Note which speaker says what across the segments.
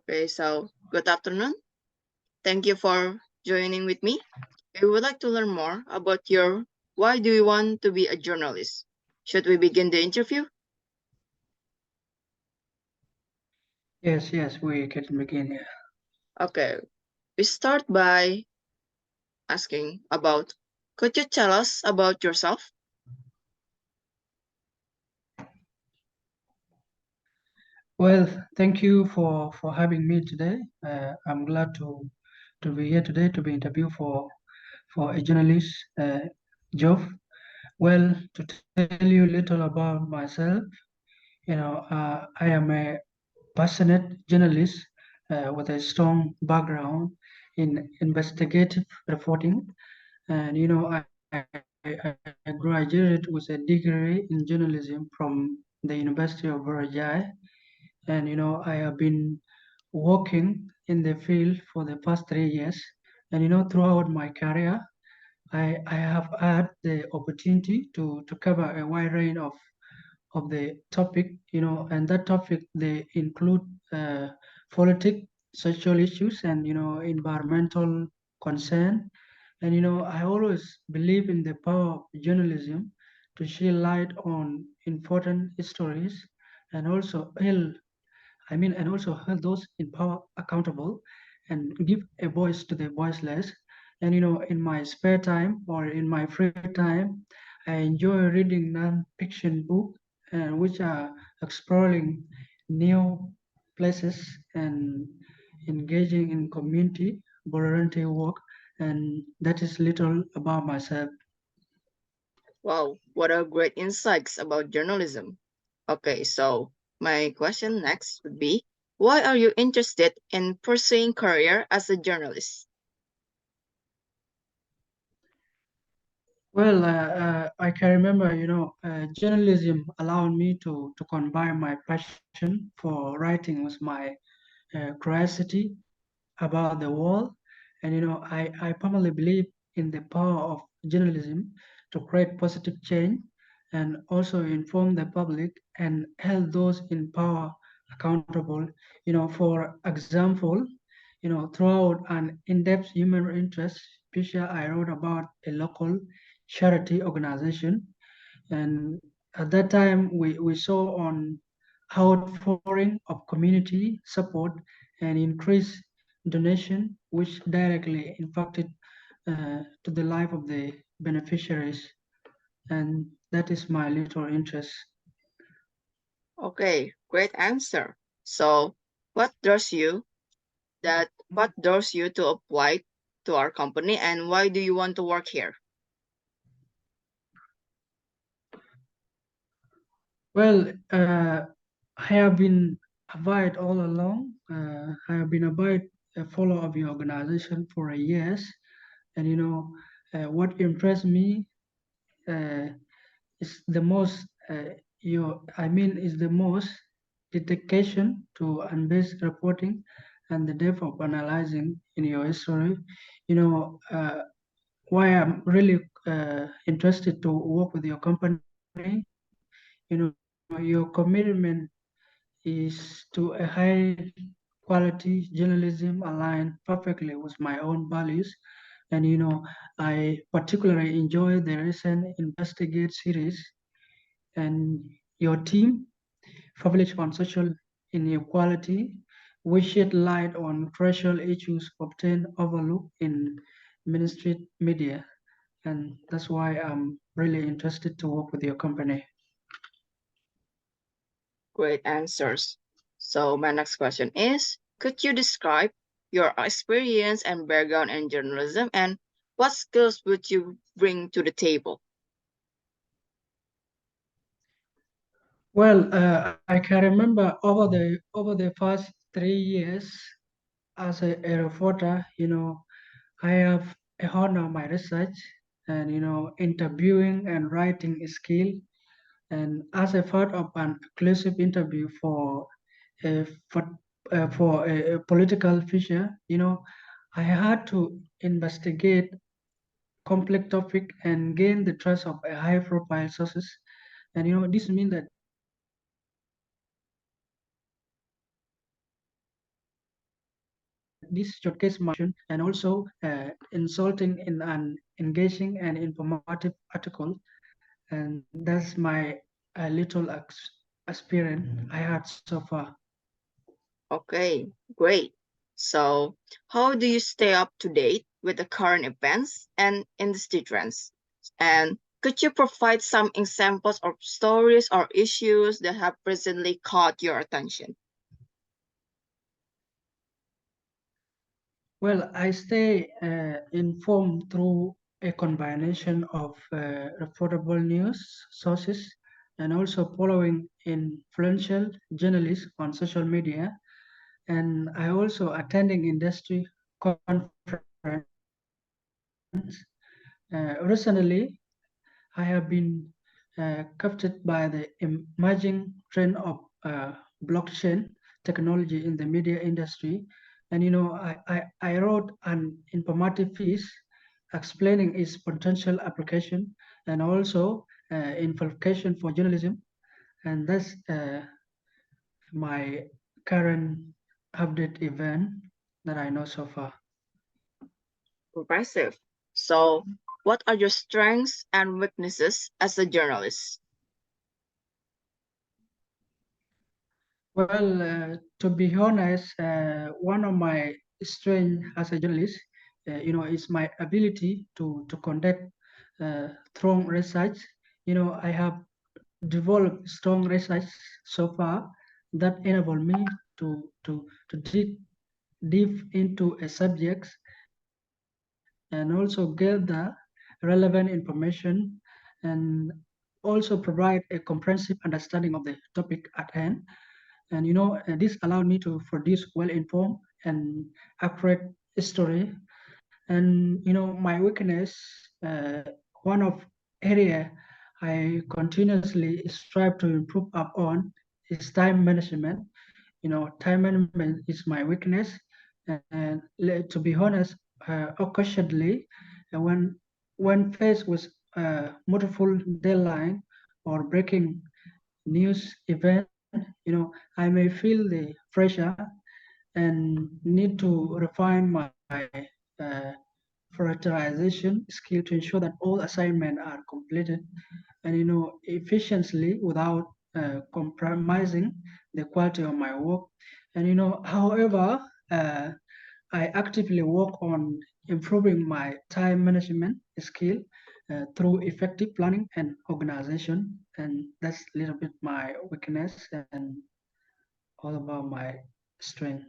Speaker 1: Okay, so good afternoon. Thank you for joining with me. I would like to learn more about your why do you want to be a journalist? Should we begin the interview?
Speaker 2: Yes, we can begin here.
Speaker 1: Okay, we start by asking about could you tell us about yourself?
Speaker 2: Well, thank you for having me today. I'm glad to be here today to be interviewed for a journalist job. Well, to tell you a little about myself, I am a passionate journalist with a strong background in investigative reporting, and I graduated with a degree in journalism from the University of Virginia. And I have been working in the field for the past 3 years. And throughout my career, I have had the opportunity to cover a wide range of the topic, and that topic they include politics, social issues, and environmental concern. And I always believe in the power of journalism to shed light on important stories and also hold those in power accountable and give a voice to the voiceless. And in my spare time or in my free time, I enjoy reading non-fiction books and which are exploring new places and engaging in community volunteer work. And that is little about myself.
Speaker 1: Wow, what a great insights about journalism. Okay, so my question next would be why are you interested in pursuing career as a journalist?
Speaker 2: Well, I can remember, journalism allowed me to combine my passion for writing with my curiosity about the world. And, I firmly believe in the power of journalism to create positive change and also inform the public and hold those in power accountable. For example, throughout an in-depth human interest piece I wrote about a local charity organization. And at that time, we saw on outpouring of community support and increased donation, which directly impacted to the life of the beneficiaries. And that is my little interest.
Speaker 1: Okay, great answer. So, what draws you what draws you to apply to our company and why do you want to work here?
Speaker 2: Well, I have been Abide all along. I have been Abide a follower of your organization for a years, and what impressed me uh, is the most is the most dedication to unbiased reporting and the depth of analyzing in your history. You know why I'm really interested to work with your company. Your commitment is to a high quality journalism aligned perfectly with my own values. And I particularly enjoy the recent Investigate series and your team published on social inequality, which shed light on racial issues often overlooked in mainstream media. And that's why I'm really interested to work with your company.
Speaker 1: Great answers. So, my next question is could you describe your experience and background in journalism and what skills would you bring to the table?
Speaker 2: Well, I can remember over the past 3 years as a reporter, I have honed my research and interviewing and writing skill. And as a part of an exclusive interview a for, for a political figure, I had to investigate complex topic and gain the trust of a high-profile sources. And this means that this showcase my and also insulting in an engaging and informative article, and that's my little experience I had so far.
Speaker 1: Okay, great. So, how do you stay up to date with the current events and industry trends? And could you provide some examples of stories or issues that have recently caught your attention?
Speaker 2: Well, I stay informed through a combination of reputable news sources and also following influential journalists on social media. And I also attending industry conference. Recently, I have been captured by the emerging trend of blockchain technology in the media industry. And I wrote an informative piece explaining its potential application and also implication for journalism. And that's my current update event that I know so far.
Speaker 1: Impressive. So, what are your strengths and weaknesses as a journalist?
Speaker 2: Well, to be honest, one of my strengths as a journalist, is my ability to conduct strong research. I have developed strong research so far that enable me to dig deep into a subject and also gather relevant information and also provide a comprehensive understanding of the topic at hand. And this allowed me to produce well-informed and accurate story. And my weakness, one of area I continuously strive to improve upon is time management. Time management is my weakness, and to be honest, occasionally, when faced with multiple deadline or breaking news event, I may feel the pressure and need to refine my uh, prioritization skill to ensure that all assignments are completed and efficiently without compromising the quality of my work. And however, uh, I actively work on improving my time management skill through effective planning and organization, and that's a little bit my weakness and all about my strength.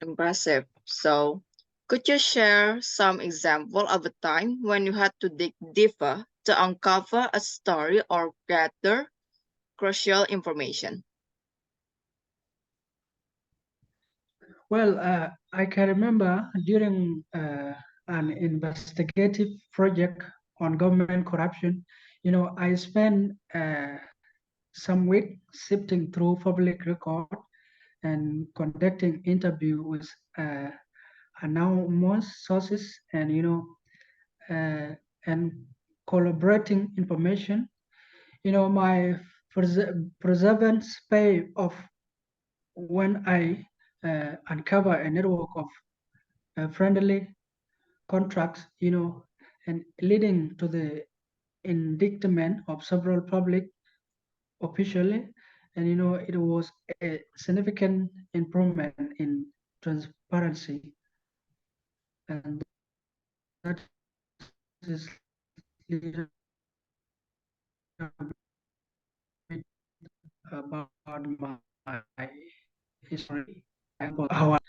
Speaker 1: Impressive. So, could you share some example of a time when you had to dig deeper to uncover a story or gather crucial information?
Speaker 2: Well, I can remember during an investigative project on government corruption, I spent some week sifting through public record and conducting interview with uh, anonymous sources and uh, and collaborating information. My perseverance pay off when I uncover a network of friendly contracts, and leading to the indictment of several public officially, and it was a significant improvement in transparency, and that is little bit about my history and how I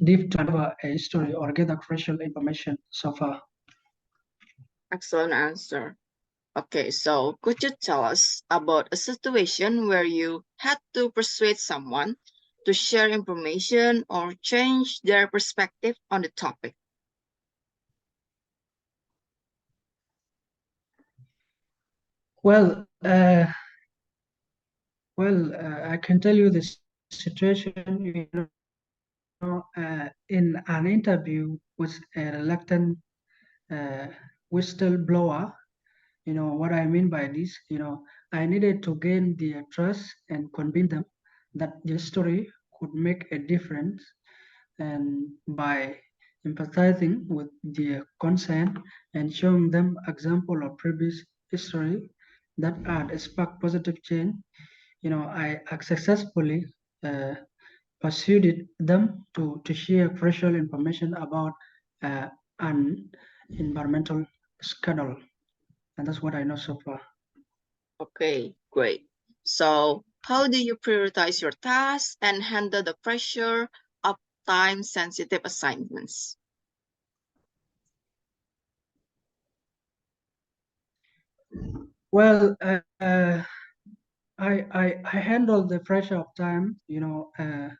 Speaker 2: deep to uncover a history or gather crucial information so far.
Speaker 1: Excellent answer. Okay, so could you tell us about a situation where you had to persuade someone to share information or change their perspective on the topic?
Speaker 2: Well, I can tell you the situation. In an interview with a reluctant uh, whistleblower, what I mean by this, I needed to gain their trust and convince them that the story could make a difference. and by empathizing with their concern and showing them example of previous history that had sparked positive change, I successfully uh, persuaded them to share crucial information about uh, an environmental scandal. And that's what I know so far.
Speaker 1: Okay, great. So, how do you prioritize your tasks and handle the pressure of time-sensitive assignments?
Speaker 2: Well, I handle the pressure of time, to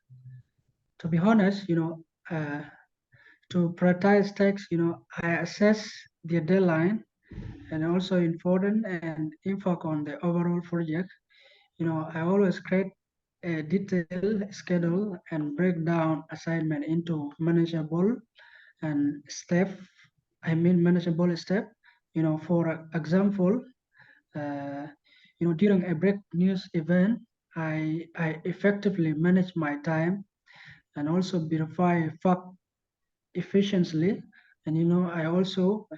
Speaker 2: be honest, to prioritize tasks, I assess the deadline and also important and impact on the overall project. I always create a detailed schedule and break down assignment into manageable and step. Manageable step. For example, uh, during a break news event, I effectively manage my time and also verify fact efficiently. And I also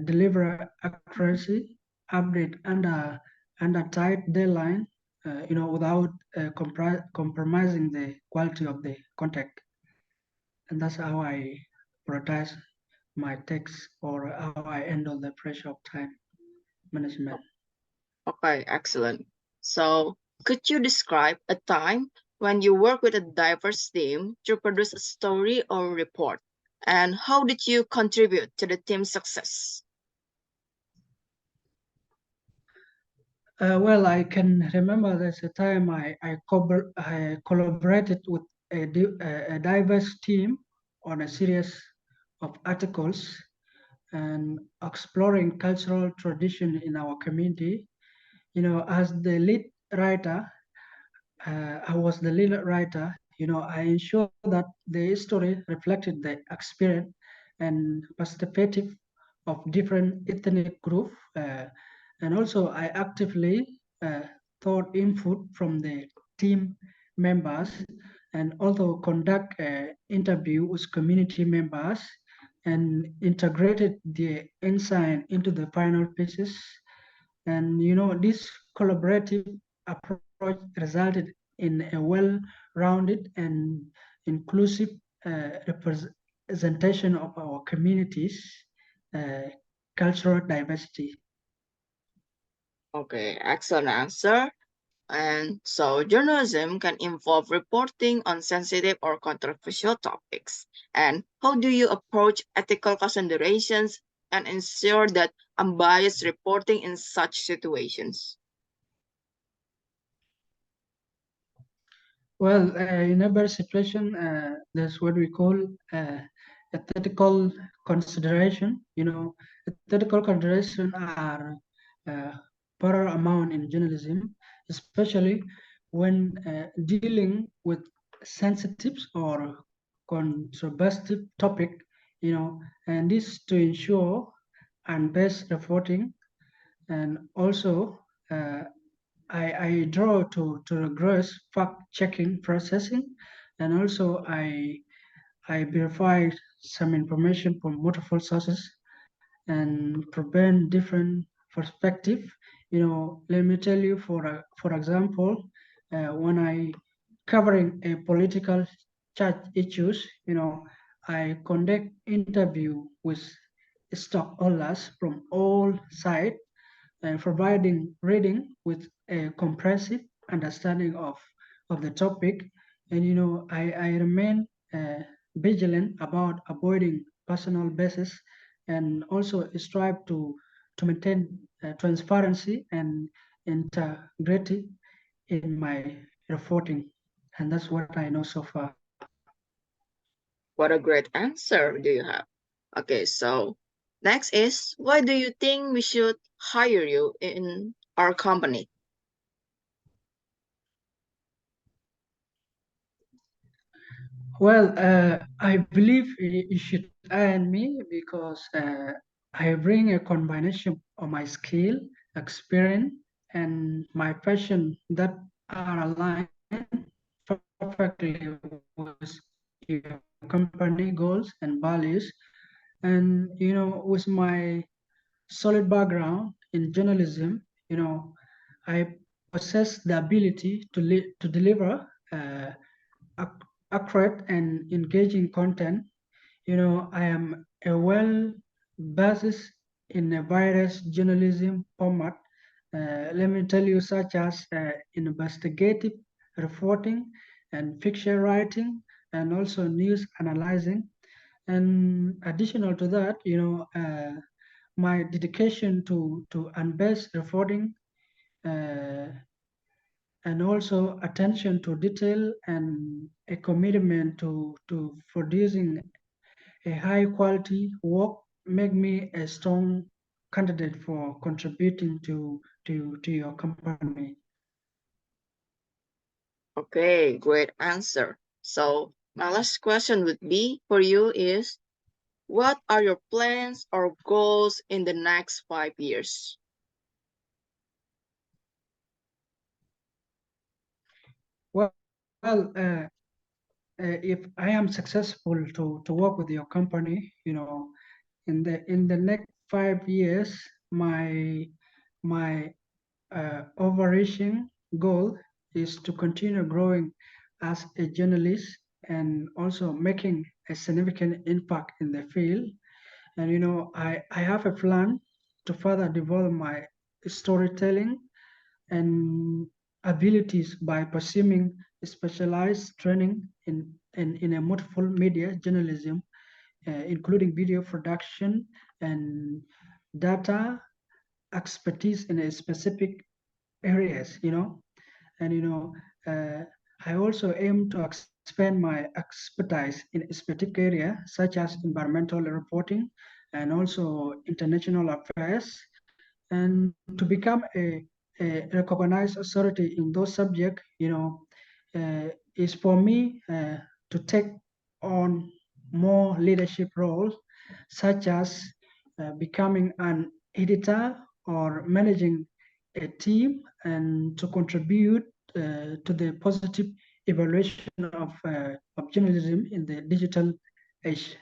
Speaker 2: deliver accuracy update under tight deadline, without compromising the quality of the content. And that's how I prioritize my text or how I handle the pressure of time management.
Speaker 1: Okay, excellent. So, could you describe a time when you work with a diverse team to produce a story or report? And how did you contribute to the team's success?
Speaker 2: Well, I can remember there's a time I collaborated with a diverse team on a series of articles and exploring cultural tradition in our community. As the lead writer, I was the lead writer. I ensured that the story reflected the experience and perspective of different ethnic groups, and also I actively thought input from the team members, and also conduct interview with community members and integrated the insight into the final pieces. And this collaborative approach resulted in a well-rounded and inclusive representation of our communities' uh, cultural diversity.
Speaker 1: Okay, excellent answer. And so journalism can involve reporting on sensitive or controversial topics. And how do you approach ethical considerations and ensure that unbiased reporting in such situations?
Speaker 2: Well, in every situation, there's what we call ethical consideration. Ethical consideration are uh, paramount in journalism, especially when dealing with sensitive or controversial topic. And this to ensure unbiased reporting, and also uh, I draw to rigorous fact-checking processing, and also I verify some information from multiple sources and prevent different perspective. Let me tell you, for example, when I covering a political church issues, I conduct interview with stockholders from all sides, providing reading with a comprehensive understanding of the topic. And I remain vigilant about avoiding personal basis, and also strive to maintain transparency and integrity in my reporting. And that's what I know so far.
Speaker 1: What a great answer do you have? Okay, so next is why do you think we should hire you in our company?
Speaker 2: Well, I believe you should hire me because I bring a combination of my skill, experience, and my passion that are aligned perfectly with your company goals and values. And, with my solid background in journalism, I possess the ability to deliver accurate and engaging content. I am a well basis in a various journalism format. Let me tell you, such as investigative reporting and fiction writing, and also news analyzing. And additional to that, my dedication to unbiased reporting, uh, and also attention to detail and a commitment to producing a high quality work make me a strong candidate for contributing to your company.
Speaker 1: Okay, great answer. So my last question would be for you is, what are your plans or goals in the next 5 years?
Speaker 2: Well, if I am successful to work with your company, in the next 5 years, my overreaching goal is to continue growing as a journalist and also making a significant impact in the field. And I have a plan to further develop my storytelling and abilities by pursuing specialized training in a multiple media journalism, including video production and data expertise in a specific areas. And I also aim to expand my expertise in a specific area such as environmental reporting and also international affairs, and to become a recognized authority in those subjects. Is for me to take on more leadership roles, such as becoming an editor or managing a team, and to contribute to the positive evaluation of journalism in the digital age.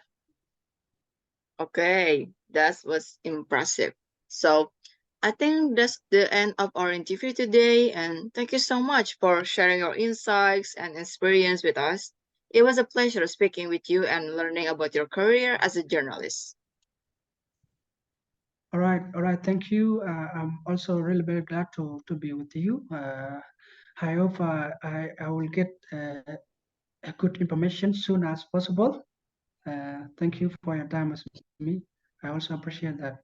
Speaker 1: Okay, that was impressive. So I think that's the end of our interview today, and thank you so much for sharing your insights and experience with us. It was a pleasure speaking with you and learning about your career as a journalist.
Speaker 2: All right. Thank you. I'm also really very glad to be with you. I hope I will get a good information soon as possible. Thank you for your time with me. I also appreciate that.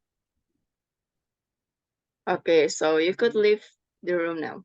Speaker 1: Okay, so you could leave the room now.